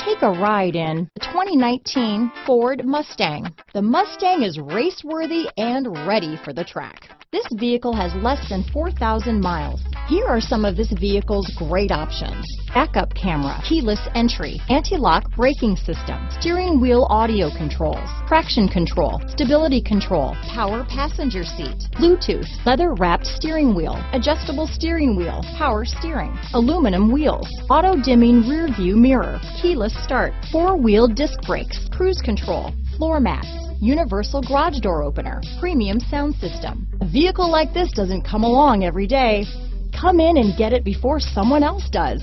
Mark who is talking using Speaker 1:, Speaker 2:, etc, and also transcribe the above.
Speaker 1: Take a ride in the 2019 Ford Mustang. The Mustang is race-worthy and ready for the track. This vehicle has less than 4,000 miles. Here are some of this vehicle's great options: backup camera, keyless entry, anti-lock braking system, steering wheel audio controls, traction control, stability control, power passenger seat, Bluetooth, leather-wrapped steering wheel, adjustable steering wheel, power steering, aluminum wheels, auto-dimming rear view mirror, keyless start, four-wheel disc brakes, cruise control, floor mats, universal garage door opener, premium sound system. A vehicle like this doesn't come along every day. Come in and get it before someone else does.